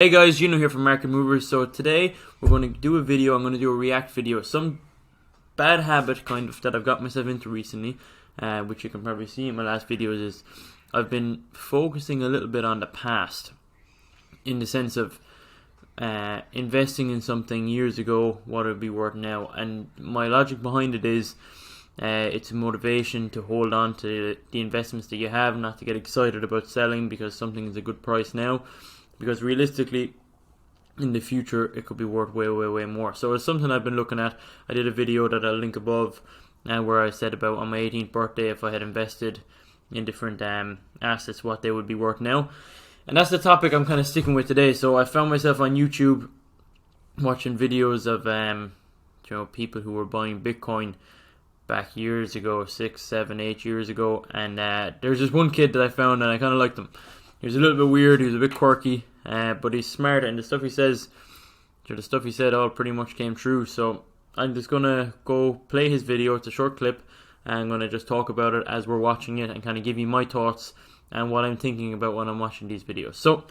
Hey guys, Gino here from Market Movers. So today we're going to do a video. I'm going to do a react video. Some bad habit kind of that I've got myself into recently, which you can probably see in my last videos, is I've been focusing a little bit on the past, in the sense of investing in something years ago, what it would be worth now. And my logic behind it is it's a motivation to hold on to the investments that you have, not to get excited about selling because something is a good price now. Because realistically, in the future, it could be worth way more. So it's something I've been looking at. I did a video that I'll link above, where I said about on my 18th birthday, if I had invested in different assets, what they would be worth now. And that's the topic I'm kind of sticking with today. So I found myself on YouTube watching videos of people who were buying Bitcoin back years ago, 6, 7, 8 years ago. And there's just one kid that I found, and I kind of liked him. He was a little bit weird, he was a bit quirky, but he's smart, and the stuff he says, the stuff he said all pretty much came true. So I'm just going to go play his video. It's a short clip, and I'm going to just talk about it as we're watching it and kind of give you my thoughts and what I'm thinking about when I'm watching these videos. So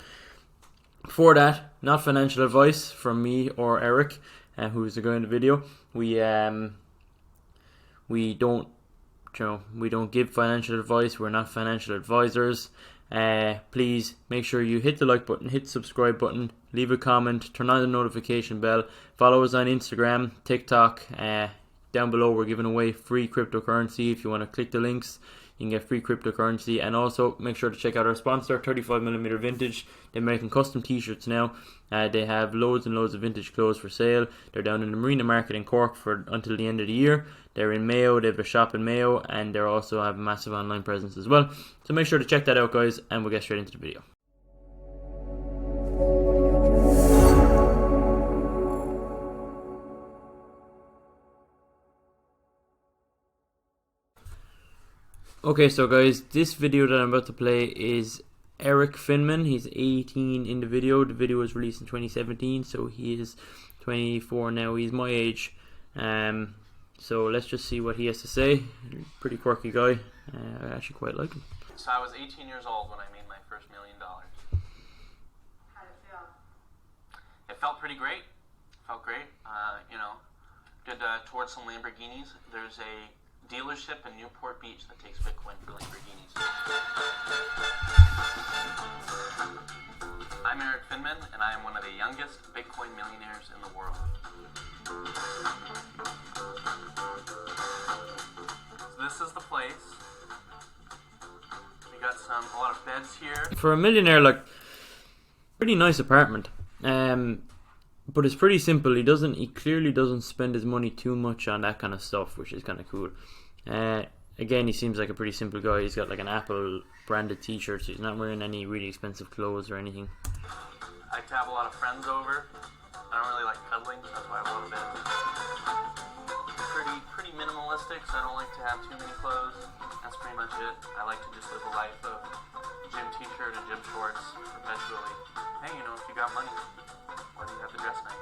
before that, not financial advice from me or Erik, who is the guy in the video. We don't give financial advice. We're not financial advisors. Please make sure you hit the like button, hit the subscribe button, leave a comment, turn on the notification bell, follow us on Instagram, TikTok. Down below we're giving away free cryptocurrency. If you want to click the links, you can get free cryptocurrency. And also make sure to check out our sponsor, 35mm Vintage. They're making custom t-shirts now. They have loads and loads of vintage clothes for sale. They're down in the Marina Market in Cork for until the end of the year. They're in Mayo, they have a shop in Mayo, and they also have a massive online presence as well. So make sure to check that out, guys, and we'll get straight into the video. Okay, so guys, this video that I'm about to play is Erik Finman. He's 18 in the video. The video was released in 2017, so he is 24 now. He's my age. So let's just see what he has to say. Pretty quirky guy. I actually quite like him. So I was 18 years old when I made my first $1 million. How did it feel? It felt pretty great. Felt great. Did towards some Lamborghinis. There's a dealership in Newport Beach that takes Bitcoin for Lamborghinis. I'm Erik Finman, and I am one of the youngest Bitcoin millionaires in the world. So this is the place. We got a lot of beds here. For a millionaire, like, pretty nice apartment. But it's pretty simple. He clearly doesn't spend his money too much on that kind of stuff, which is kind of cool. Again, he seems like a pretty simple guy. He's got like an Apple branded t-shirt, so he's not wearing any really expensive clothes or anything. I like to have a lot of friends over. I don't really like cuddling, so that's why I have a lot of beds. Pretty minimalistic, so I don't like to have too many clothes. That's pretty much it. I like to just live a life of gym t-shirt and gym shorts perpetually. Hey, if you got money, why do you have to dress nice?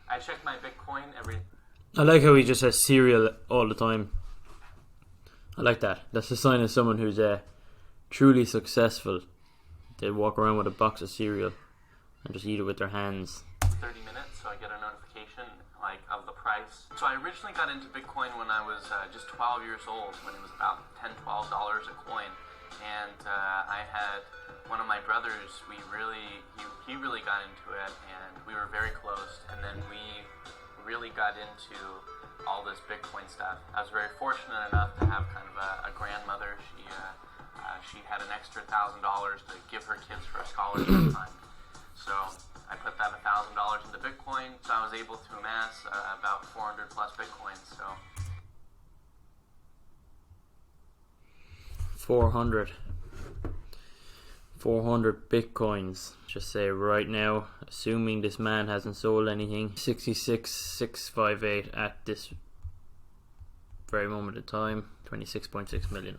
I check my Bitcoin every... I like how he just has cereal all the time. I like that. That's a sign of someone who's truly successful. They walk around with a box of cereal and just eat it with their hands. 30 minutes, so I get a notification of the price. So I originally got into Bitcoin when I was just 12 years old, when it was about $10, $12 a coin. And I had one of my brothers, he really got into it, and we were very close. And then we really got into all this Bitcoin stuff. I was very fortunate enough to have kind of a grandmother. She had an extra $1,000 to give her kids for a scholarship fund. So I put that $1,000 into Bitcoin, so I was able to amass about 400 plus Bitcoins. So 400 Bitcoins. Just say right now, assuming this man hasn't sold anything, 66,658 at this very moment of time. 26.6 million.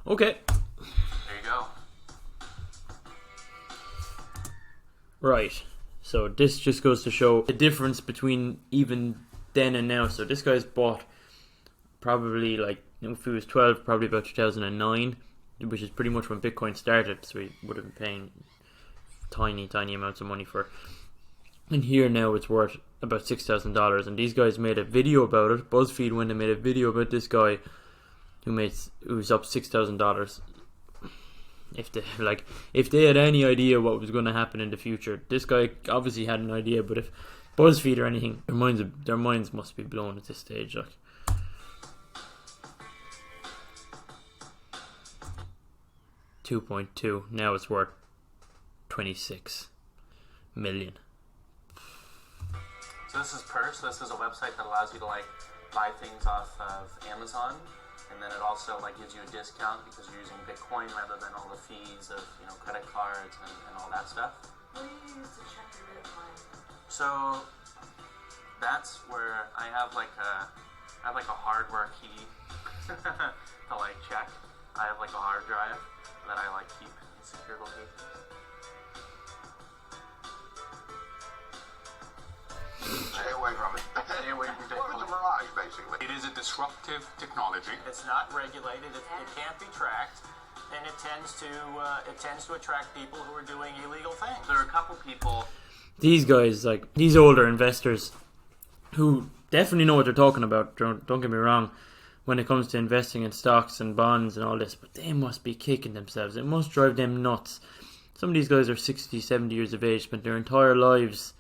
Okay. There you go. Right. So this just goes to show the difference between even then and now. So this guy's bought probably, like, if he was 12, probably about 2009. which is pretty much when Bitcoin started. So he would have been paying tiny amounts of money for it. And here now it's worth about $6,000. And these guys made a video about it. BuzzFeed went and made a video about this guy who's up $6,000. If they had any idea what was going to happen in the future, this guy obviously had an idea. But if BuzzFeed or anything, their minds must be blown at this stage. Like, 2.2. Now it's worth 26 million. So this is Purse. This is a website that allows you to like buy things off of Amazon, and then it also like gives you a discount because you're using Bitcoin rather than all the fees of credit cards and all that stuff. What do you use to check your Bitcoin? So that's where I have like a hardware key to like check. I have like a hard drive that I like keep in secure location. Stay away from it. Stay away from Well, it's a Bitcoin. mirage, basically. It is a disruptive technology. It's not regulated. It can't be tracked, and it tends to attract people who are doing illegal things. There are a couple people. These guys, like these older investors, who definitely know what they're talking about. Don't get me wrong, when it comes to investing in stocks and bonds and all this, but they must be kicking themselves. It must drive them nuts. Some of these guys are 60, 70 years of age, spent their entire lives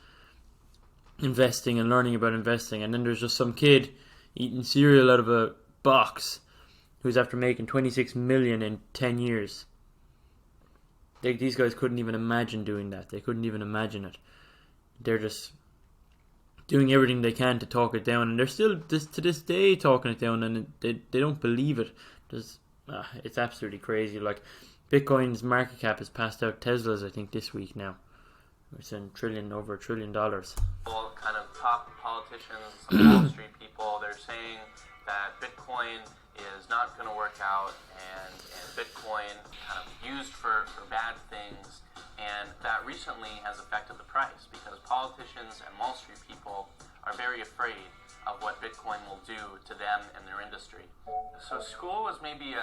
investing and learning about investing, and then there's just some kid eating cereal out of a box who's after making 26 million in 10 years. These guys couldn't even imagine doing that. They couldn't even imagine it. They're just doing everything they can to talk it down, and they're still to this day talking it down, and they don't believe it. It's absolutely crazy. Like, Bitcoin's market cap has passed out Tesla's, I think, this week now. It's in over $1 trillion. Well, kind of top politicians, some Wall Street people, they're saying that Bitcoin is not going to work out, and Bitcoin kind of used for bad things, and that recently has affected the price because politicians and Wall Street people are very afraid of what Bitcoin will do to them and their industry. So school was maybe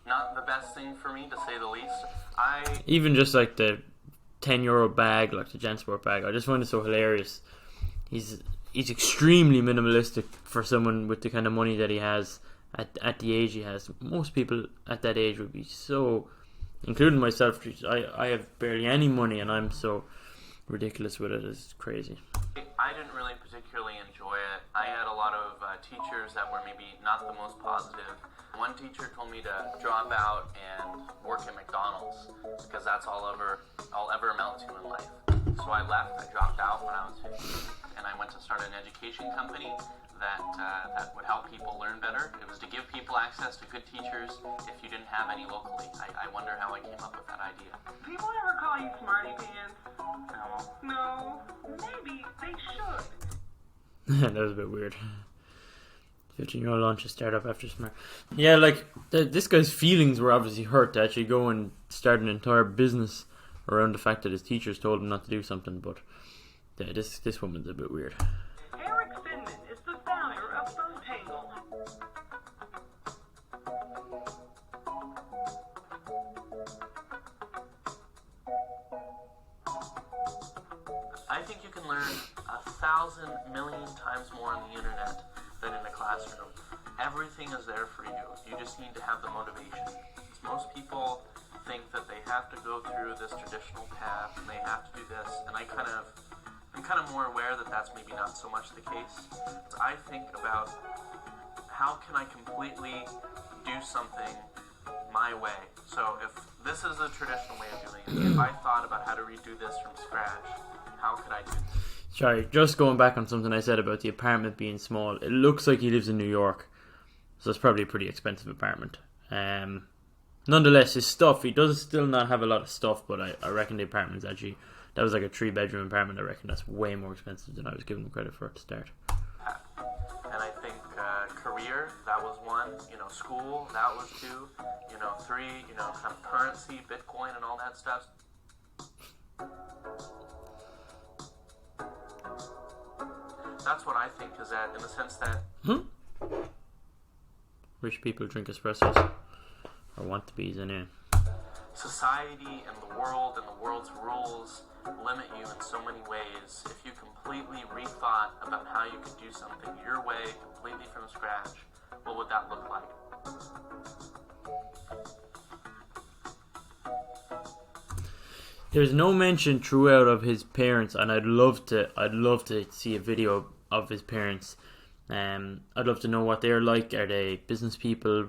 not the best thing for me, to say the least. Even just like the €10 bag, like the Jansport bag, I just find it so hilarious. He's extremely minimalistic for someone with the kind of money that he has at the age he has. Most people at that age would be so, including myself. I have barely any money, and I'm so ridiculous with it. It's crazy. I didn't really particularly enjoy it. I had a lot of teachers that were maybe not the most positive. One teacher told me to drop out and work at McDonald's because that's all I'll ever amount to in life. So I left. I dropped out when I was 15, and I went to start an education company that would help people learn better. It was to give people access to good teachers if you didn't have any locally. I wonder how I came up with that idea. People ever call you smarty pants? No. Maybe they should. That was a bit weird. 15-year-old launch a startup after smart. Yeah, like this guy's feelings were obviously hurt to actually go and start an entire business around the fact that his teachers told him not to do something. But yeah, this woman's a bit weird. Erik Finman is the founder of Botangle. I think you can learn 1,000 million times more on the internet than in a classroom. Everything is there for you. You just need to have the motivation. Most people think that they have to go through this traditional path and they have to do this, and I'm kind of more aware that that's maybe not so much the case. I think about how can I completely do something my way. So if this is a traditional way of doing it, if I thought about how to redo this from scratch, how could I do this? Sorry, just going back on something I said about the apartment being small. It looks like he lives in New York, so it's probably a pretty expensive apartment. Nonetheless, his stuff, he does still not have a lot of stuff, but I reckon the apartment's actually, that was like a 3-bedroom apartment. I reckon that's way more expensive than I was giving him credit for at the start. And I think career, that was one, school, that was two, 3, kind of currency, Bitcoin and all that stuff. That's what I think is that, in the sense that... Rich people drink espressos. or want to be, anyway. Society and the world's rules limit you in so many ways. If you completely rethought about how you could do something your way, completely from scratch, what would that look like? There's no mention throughout of his parents, and I'd love to see a video of his parents. I'd love to know what they're like. Are they business people?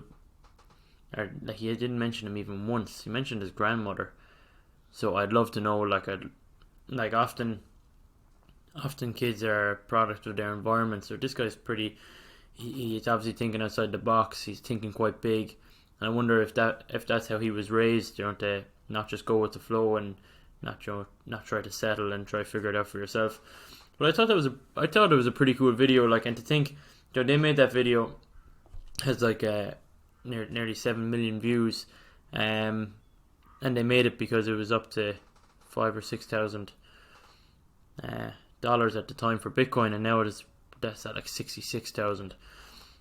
Or, like, he didn't mention him even once. He mentioned his grandmother. So I'd love to know, like often kids are a product of their environment. So this guy's pretty. He's obviously thinking outside the box. He's thinking quite big, and I wonder if that's how he was raised. You know, to not just go with the flow and not try to settle and try to figure it out for yourself. But I thought it was a pretty cool video. Like, and to think, you know, they made that video, has like nearly 7 million views, and they made it because it was up to $5,000 or $6,000 dollars at the time for Bitcoin, and now that's at like 66,000.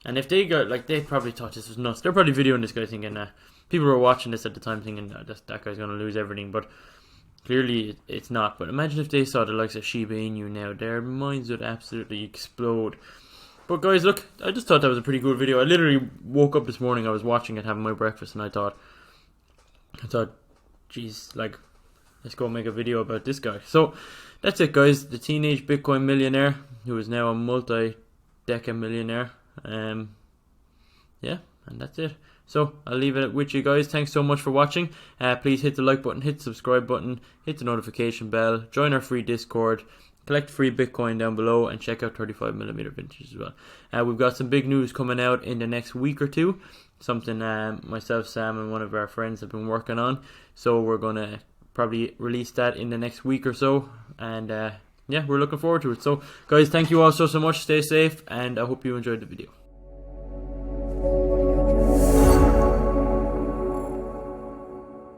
And if they got, like, they probably thought this was nuts. They're probably videoing this guy thinking people were watching this at the time thinking that guy's gonna lose everything, but clearly it's not. But imagine if they saw the likes of Shiba Inu now, their minds would absolutely explode. But guys, look, I just thought that was a pretty cool video. I literally woke up this morning, I was watching it, having my breakfast, and I thought, geez, like, let's go make a video about this guy. So that's it, guys. The teenage Bitcoin millionaire who is now a multi-decade millionaire. Yeah, and that's it. So I'll leave it with you guys. Thanks so much for watching. Please hit the like button, hit the subscribe button, hit the notification bell, join our free Discord, collect free Bitcoin down below, and check out 35mm vintage as well. We've got some big news coming out in the next week or two. Something myself, Sam, and one of our friends have been working on. So we're going to probably release that in the next week or so. And yeah, we're looking forward to it. So guys, thank you all so much. Stay safe, and I hope you enjoyed the video.